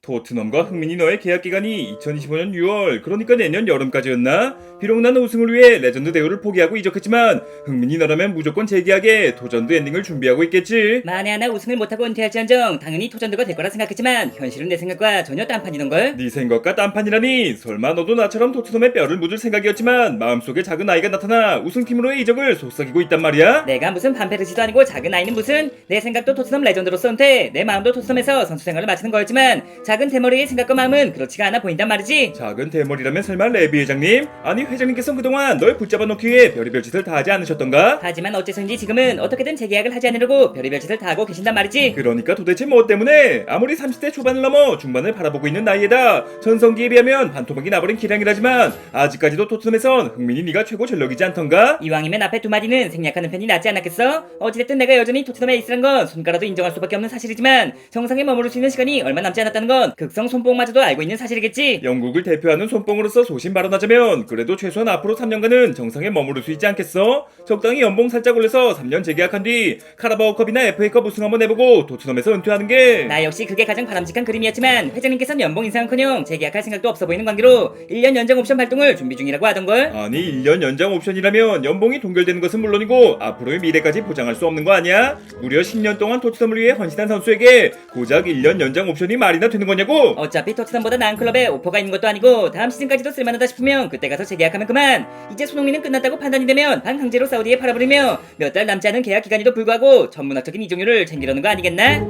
토트넘과 흥민이 너의 계약 기간이 2025년 6월, 그러니까 내년 여름까지였나? 비록 나는 우승을 위해 레전드 대우를 포기하고 이적했지만 흥민이 너라면 무조건 재계약에 토전드 엔딩을 준비하고 있겠지. 만에 하나 우승을 못하고 은퇴할지언정 당연히 토전드가 될 거라 생각했지만 현실은 내 생각과 전혀 딴판이던걸. 네 생각과 딴판이라니? 설마 너도 나처럼 토트넘에 뼈를 묻을 생각이었지만 마음속에 작은 아이가 나타나 우승팀으로의 이적을 속삭이고 있단 말이야? 내가 무슨 반페르시도 아니고 작은 아이는 무슨. 내 생각도 토트넘 레전드로서 은퇴, 내 마음도 토트넘에서 선수 생활을 마치는 거였지만 작은 대머리의 생각과 마음은 그렇지가 않아 보인단 말이지. 작은 대머리라면 설마 레비 회장님? 아니 회장님께서 그동안 널 붙잡아 놓기 위해 별의별 짓을 다 하지 않으셨던가? 하지만 어째서인지 지금은 어떻게든 재계약을 하지 않으려고 별의별 짓을 다 하고 계신단 말이지. 그러니까 도대체 뭐 때문에? 아무리 30대 초반을 넘어 중반을 바라보고 있는 나이에다 전성기에 비하면 반토막이 나버린 기량이라지만 아직까지도 토트넘에선 흥민이 네가 최고 전력이지 않던가? 이왕이면 앞에 두 마디는 생략하는 편이 낫지 않았겠어? 어찌됐든 내가 여전히 토트넘에 있으란 건 손가락도 인정할 수밖에 없는 사실이지만 정상에 머무를 수 있는 시간이 얼마 남지 않았다는 건 극성 손뽕마저도 알고 있는 사실이겠지. 영국을 대표하는 손뽕으로서 소신 발언하자면 그래도 최소한 앞으로 3년간은 정상에 머무를 수 있지 않겠어? 적당히 연봉 살짝 올려서 3년 재계약한 뒤 카라바오컵이나 FA컵 우승 한번 해보고 토트넘에서 은퇴하는 게. 나 역시 그게 가장 바람직한 그림이었지만 회장님께서는 연봉 인상은커녕 재계약할 생각도 없어 보이는 관계로 1년 연장 옵션 발동을 준비 중이라고 하던걸. 아니 1년 연장 옵션이라면 연봉이 동결되는 것은 물론이고 앞으로의 미래까지 보장할 수 없는 거 아니야? 무려 10년 동안 토트넘을 위해 헌신한 선수에게 고작 1년 연장 옵션이 말이나 되는 거냐고? 어차피 토트넘보다 나은 클럽에 오퍼가 있는 것도 아니고 다음 시즌까지도 쓸만하다 싶으면 그때 가서 재계약하면 그만. 이제 손흥민은 끝났다고 판단이 되면 반강제로 사우디에 팔아버리며 몇 달 남지 않은 계약 기간에도 불구하고 전문학적인 이적료를 챙기려는 거 아니겠나?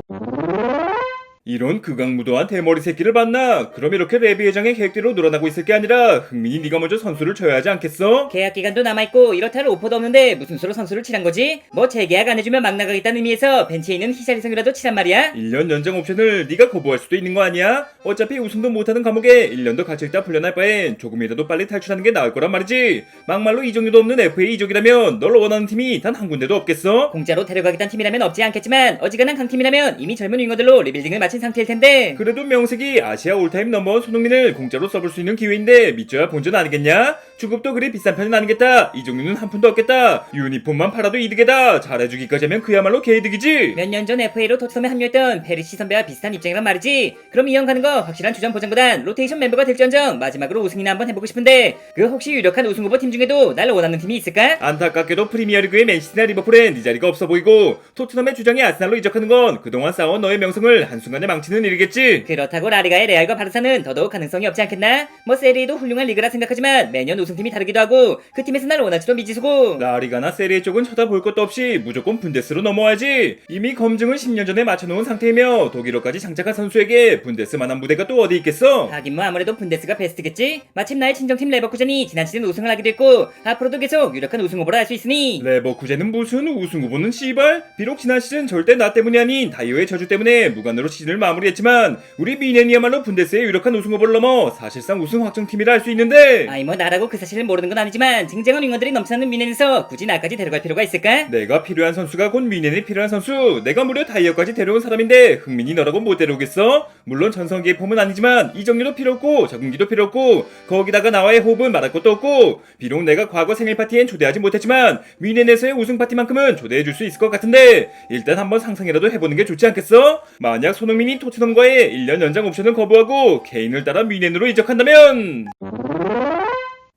이런 극악무도한 대머리 새끼를 봤나? 그럼 이렇게 레비 회장의 계획대로 놀아나고 있을 게 아니라 흥민이 네가 먼저 선수를 쳐야 하지 않겠어? 계약 기간도 남아있고 이렇다 할 오퍼도 없는데 무슨 수로 선수를 치란 거지? 뭐 재계약 안 해주면 막 나가겠다는 의미에서 벤치에 있는 희살이성이라도 치란 말이야? 1년 연장 옵션을 네가 거부할 수도 있는 거 아니야? 어차피 우승도 못하는 감옥에 1년도 갇혀있다 풀려날 바엔 조금이라도 빨리 탈출하는 게 나을 거란 말이지. 막말로 이적료도 없는 FA 이적이라면 널 원하는 팀이 단 한 군데도 없겠어? 공짜로 데려가겠다는 팀이라면 없지 않겠지만 어지간한 강팀이라면 이미 젊은 윙어들로 리빌딩을 마친 상태일 텐데. 그래도 명색이 아시아 올타임 넘버원 손흥민을 공짜로 써볼 수 있는 기회인데 믿져야 본전 아니겠냐? 주급도 그리 비싼 편은 아니겠다. 이적료는 한 푼도 없겠다. 유니폼만 팔아도 이득이다. 잘해주기까지 하면 그야말로 개이득이지. 몇 년 전 FA로 토트넘에 합류했던 페리시 선배와 비슷한 입장이란 말이지. 그럼 이형 가는 거 확실한 주전 보장보단 로테이션 멤버가 될지언정 마지막으로 우승이나 한번 해보고 싶은데 그 혹시 유력한 우승 후보 팀 중에도 날 원하는 팀이 있을까? 안타깝게도 프리미어리그의 맨시티나 리버풀엔 네 자리가 없어 보이고 토트넘의 주장이 아스날로 이적하는 건 그동안 쌓아온 너의 명성을 한순간에 망치는 일이겠지. 그렇다고 라리가의 레알과 바르사는 더더욱 가능성이 없지 않겠나? 뭐 세리에도 훌륭한 리그라 생각하지만 매년 우승팀이 다르기도 하고 그 팀에서 날 원할지도 미지수고. 라리가나 세리에 쪽은 쳐다볼 것도 없이 무조건 분데스로 넘어와야지. 이미 검증을 10년 전에 맞춰놓은 상태이며 독일어까지 장착한 선수에게 분데스만한 무대가 또 어디 있겠어? 하긴 뭐 아무래도 분데스가 베스트겠지? 마침 나의 친정팀 레버쿠젠이 지난 시즌 우승을 하기도 했고 앞으로도 계속 유력한 우승 후보라 할 수 있으니. 레버쿠젠은 무슨 우승 후보는 씨발? 비록 지난 시즌 절대 나 때문이 아닌 다이오의 저주 때문에 무관으로 시즌을 마무리했지만 우리 미넨이야말로 분데스의 유력한 우승 후보를 넘어 사실상 우승 확정팀이라 할 수 있는데. 아이 뭐 나라고 그 사실을 모르는 건 아니지만 쟁쟁한 윙어들이 넘쳐나는 미넨에서 굳이 나까지 데려갈 필요가 있을까? 내가 필요한 선수가 곧 미넨이 필요한 선수. 내가 무려 다이어까지 데려온 사람인데 흥민이 너라고 못 데려오겠어? 물론 전성기의 폼은 아니지만 이적료도 필요 없고 적응기도 필요 없고 거기다가 나와의 호흡은 말할 것도 없고 비록 내가 과거 생일 파티엔 초대하지 못했지만 미넨에서의 우승 파티만큼은 초대해줄 수 있을 것 같은데 일단 한번 상상이라도 해보는 게 좋지 않겠어? 만약 손흥민이 토트넘과의 1년 연장 옵션을 거부하고 케인을 따라 미넨으로 이적한다면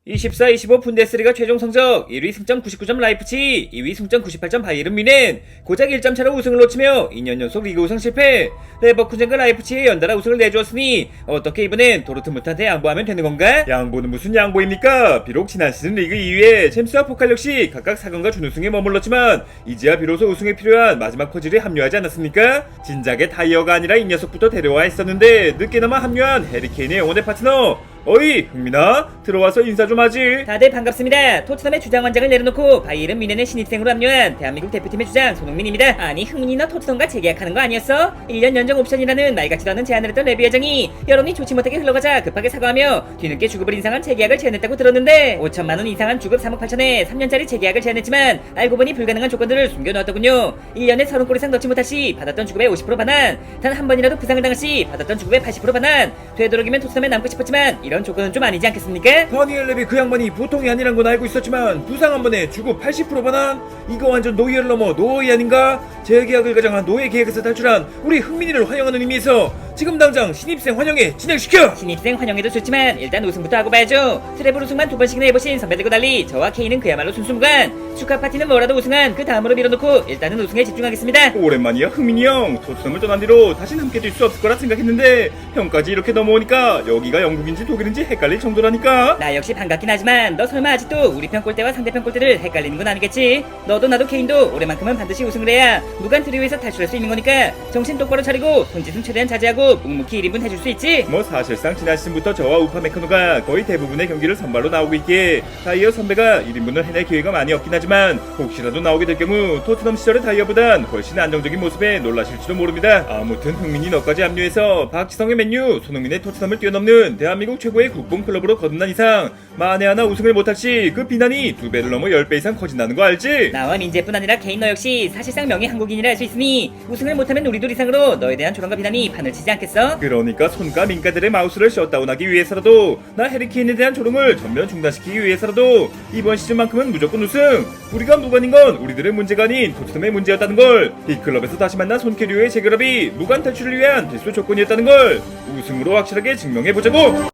24-25 분데스리가 최종 성적 1위 승점 99점 라이프치, 2위 승점 98점 바이에른 뮌헨, 고작 1점 차로 우승을 놓치며 2년 연속 리그 우승 실패. 레버쿠젠과 라이프치의 연달아 우승을 내주었으니 어떻게 이번엔 도르트문트한테 양보하면 되는 건가? 양보는 무슨 양보입니까? 비록 지난 시즌 리그 2위에 챔스와 포칼 역시 각각 4강과 준우승에 머물렀지만 이제야 비로소 우승에 필요한 마지막 퍼즐에 합류하지 않았습니까? 진작에 다이어가 아니라 이 녀석부터 데려와 했었는데 늦게나마 합류한 해리케인의 영혼의 파트너. 어이 흥민아, 들어와서 인사 좀 하지. 다들 반갑습니다. 토트넘의 주장 원장을 내려놓고 바이에른 뮌헨의 신입생으로 합류한 대한민국 대표팀의 주장 손흥민입니다. 아니 흥민이 너 토트넘과 재계약하는 거 아니었어? 1년 연장 옵션이라는 말 같지도 않은 제안을 했던 레비 회장이 여론이 좋지 못하게 흘러가자 급하게 사과하며 뒤늦게 주급을 인상한 재계약을 제안했다고 들었는데 5천만원 인상한 주급 3억 8천에 3년짜리 재계약을 제안했지만 알고 보니 불가능한 조건들을 숨겨놓았더군요. 1년에 30골 이상 넣지 못할 시 받았던 주급의 50% 반환, 단 한 번이라도 부상을 당할 시 받았던 주급의 80% 반환. 되도록이면 토트넘에 남고 싶었지만 이런 조건은 좀 아니지 않겠습니까? 다니엘 레비 그 양반이 보통이 아니란 건 알고 있었지만 부상 한 번에 주고 80% 반환? 이거 완전 노예를 넘어 노예 아닌가? 재계약을 가장한 노예 계약에서 탈출한 우리 흥민이를 환영하는 의미에서 지금 당장 신입생 환영회 진행시켜! 신입생 환영회도 좋지만 일단 우승부터 하고 봐야죠. 트래블 우승만 2번씩이나 해보신 선배들과 달리 저와 K는 그야말로 순수무관. 축하 파티는 뭐라도 우승한 그 다음으로 밀어놓고 일단은 우승에 집중하겠습니다. 오랜만이야 흥민이 형. 토트넘을 떠난 뒤로 다신 함께 뛸 수 없을 거라 생각했는데 형까지 이렇게 넘어오니까 여기가 영국인지 독일인지 헷갈릴 정도라니까. 나 역시 반갑긴 하지만 너 설마 아직도 우리 편 골대와 상대편 골대를 헷갈리는 건 아니겠지? 너도 나도 케인도 올해만큼은 반드시 우승을 해야 무관 트리오에서 탈출할 수 있는 거니까 정신 똑바로 차리고 손짓은 최대한 자제하고 묵묵히 1인분 해줄 수 있지? 뭐 사실상 지난 시즌부터 저와 우파메카노가 거의 대부분의 경기를 선발로 나오고 있기에 다이어 선배가 1인분을 해낼 기회가 많이 없긴 하지만 혹시라도 나오게 될 경우 토트넘 시절의 다이어보단 훨씬 안정적인 모습에 놀라실지도 모릅니다. 아무튼 흥민이 너까지 합류해서 박지성의 맨유, 손흥민의 토트넘을 뛰어넘는 대한민국 최고의 국뽕 클럽으로 거듭난 이상 만에 하나 우승을 못할 시 그 비난이 2배를 넘어 10배 이상 커진다는 거 알지? 나와 민재뿐 아니라 케인 너 역시 사실상 명예 한국인이라 할 수 있으니 우승을 못하면 우리 둘 이상으로 너에 대한 조롱과 비난이 판을 치지 않겠어? 그러니까 손과 민가들의 마우스를 셧다운하기 위해서라도 나 해리케인에 대한 조롱을 전면 중단시키기 위해서라도 이번 시즌만큼은 무조건 우승! 우리가 무관인 건 우리들의 문제가 아닌 토트넘의 문제였다는 걸, 이 클럽에서 다시 만난 손캐리오의 재결합이 무관 탈출을 위한 필수 조건이었다는 걸 우승으로 확실하게 증명해보자고!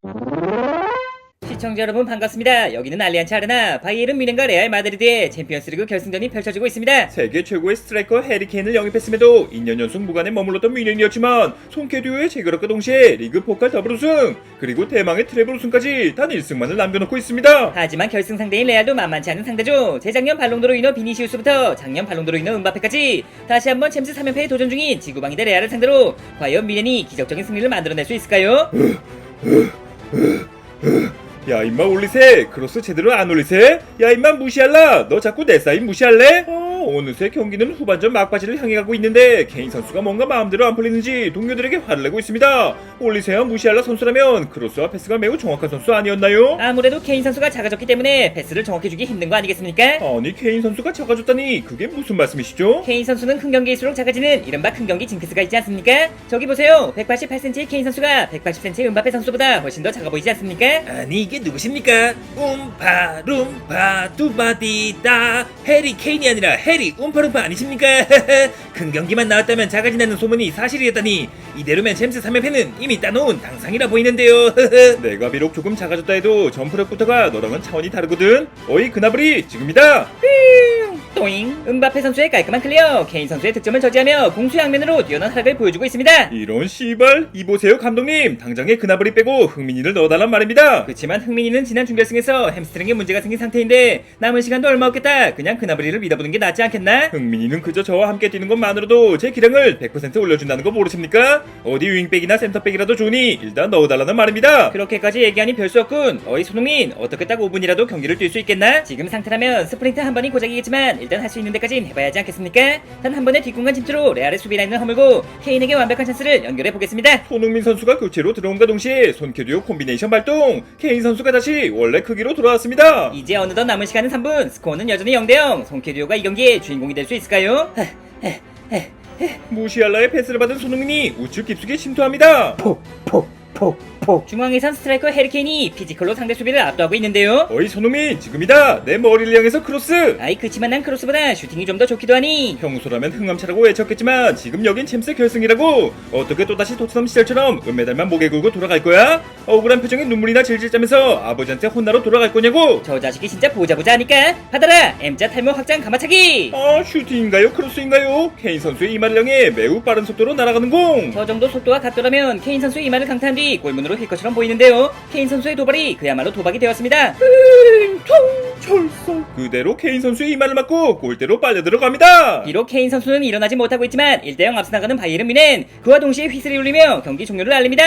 시청자 여러분 반갑습니다. 여기는 알리안츠 아레나 바이에른 뮌헨과 레알 마드리드의 챔피언스리그 결승전이 펼쳐지고 있습니다. 세계 최고의 스트라이커 해리케인을 영입했음에도 2년 연속 무관에 머물렀던 뮌헨이었지만 손캐리오의 재결합과 동시에 리그 포칼 더블 우승 그리고 대망의 트래블 우승까지 단 1승만을 남겨놓고 있습니다. 하지만 결승 상대인 레알도 만만치 않은 상대죠. 재작년 발롱도르 위너 비니시우스부터 작년 발롱도르 위너 음바페까지 다시 한번 챔스 3연패에 도전 중인 지구방위대 레알을 상대로 과연 뮌헨이 기적적인 승리를 만들어낼 수 있을까요? 야 임마 올리세. 크로스 제대로 안 올리세. 야 임마 무시할라. 너 자꾸 내 사인 무시할래? 어느새 경기는 후반전 막바지를 향해 가고 있는데 케인 선수가 뭔가 마음대로 안 풀리는지 동료들에게 화를 내고 있습니다. 올리세와 무시할라 선수라면 크로스와 패스가 매우 정확한 선수 아니었나요? 아무래도 케인 선수가 작아졌기 때문에 패스를 정확히 주기 힘든 거 아니겠습니까? 아니 케인 선수가 작아졌다니 그게 무슨 말씀이시죠? 케인 선수는 큰 경기일수록 작아지는 이른바 큰 경기 징크스가 있지 않습니까? 저기 보세요. 188cm의 케인 선수가 180cm의 음바페 선수보다 훨씬 더 작아 보이지 않습니까? 아니 이게 누구십니까? 룸파 두바디다 해리 케인이 아니라 해리 움파룸파 아니십니까? 큰 경기만 나왔다면 작아진다는 소문이 사실이었다니 이대로면 챔스 3연패는 이미 따놓은 당상이라 보이는데요. 내가 비록 조금 작아졌다 해도 점프력부터가 너랑은 차원이 다르거든. 어이 그나브리 지금이다. 또잉. 음바페 선수의 깔끔한 클리어. 케인 선수의 득점을 저지하며 공수의 양면으로 뛰어난 활약을 보여주고 있습니다. 이런 씨발 이보세요 감독님. 당장에 그나브리 빼고 흥민이를 넣어달란 말입니다. 그치만 흥민이는 지난 준결승에서 햄스트링에 문제가 생긴 상태인데 남은 시간도 얼마 없겠다. 그냥 그나브리를 믿어보는 게 낫지 않겠나? 흥민이는 그저 저와 함께 뛰는 것만으로도 제 기량을 100% 올려준다는 거 모르십니까? 어디 윙백이나 센터백이라도 좋으니 일단 넣어달라는 말입니다. 그렇게까지 얘기하니 별 수 없군. 어이 손흥민, 어떻게 딱 5분이라도 경기를 뛸 수 있겠나? 지금 상태라면 스프린트 한 번이 고작이겠지만 일단 할 수 있는 데까진 해봐야 하지 않겠습니까? 단 한 번의 뒷공간 침투로 레알의 수비 라인을 허물고 케인에게 완벽한 찬스를 연결해 보겠습니다. 손흥민 선수가 교체로 들어온과 동시에 손캐리오 콤비네이션 발동. 케인 선수가 다시 원래 크기로 돌아왔습니다. 이제 어느덧 남은 시간은 3분. 스코어는 여전히 0대0. 송캐리오가 이 경기의 주인공이 될 수 있을까요? 무시할라의 패스를 받은 손흥민이 우측 깊숙이 침투합니다. 중앙에선 스트라이커 해리케인이 피지컬로 상대 수비를 압도하고 있는데요. 어이 손흥민 지금이다. 내 머리를 향해서 크로스. 아이 그치만 난 크로스보다 슈팅이 좀 더 좋기도 하니. 평소라면 흥엄차라고 외쳤겠지만 지금 여긴 챔스 결승이라고. 어떻게 또다시 토트넘 시절처럼 은메달만 목에 걸고 돌아갈 거야? 억울한 표정에 눈물이 나 질질 짜면서 아버지한테 혼나러 돌아갈 거냐고. 저 자식이 진짜 보자 하니까 받아라. M자 탈모 확장 가마차기. 슈팅인가요 크로스인가요? 케인 선수의 이마를 향해 매우 빠른 속도로 날아가는 공. 저 정도 속도와 같더라면 케인 선수의 이마를 강타한 뒤 골문으로 힐 것처럼 보이는데요. 케인 선수의 도발이 그야말로 도박이 되었습니다. 철썩. 그대로 케인 선수의 이마를 맞고 골대로 빨려 들어갑니다. 비록 케인 선수는 일어나지 못하고 있지만 1대0 앞서 나가는 바이에른 뮌헨. 그와 동시에 휘슬이 울리며 경기 종료를 알립니다.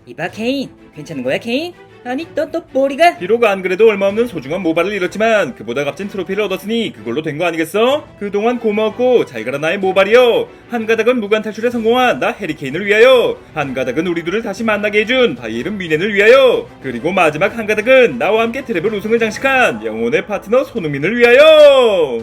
이봐 케인, 괜찮은 거야 케인? 아니 너 머리가? 비록 안 그래도 얼마 없는 소중한 모발을 잃었지만 그보다 값진 트로피를 얻었으니 그걸로 된 거 아니겠어? 그동안 고마웠고 잘 가라 나의 모발이여. 한 가닥은 무관 탈출에 성공한 나 해리케인을 위하여, 한 가닥은 우리 둘을 다시 만나게 해준 바이에른 뮌헨을 위하여, 그리고 마지막 한 가닥은 나와 함께 트래블 우승을 장식한 영혼의 파트너 손흥민을 위하여.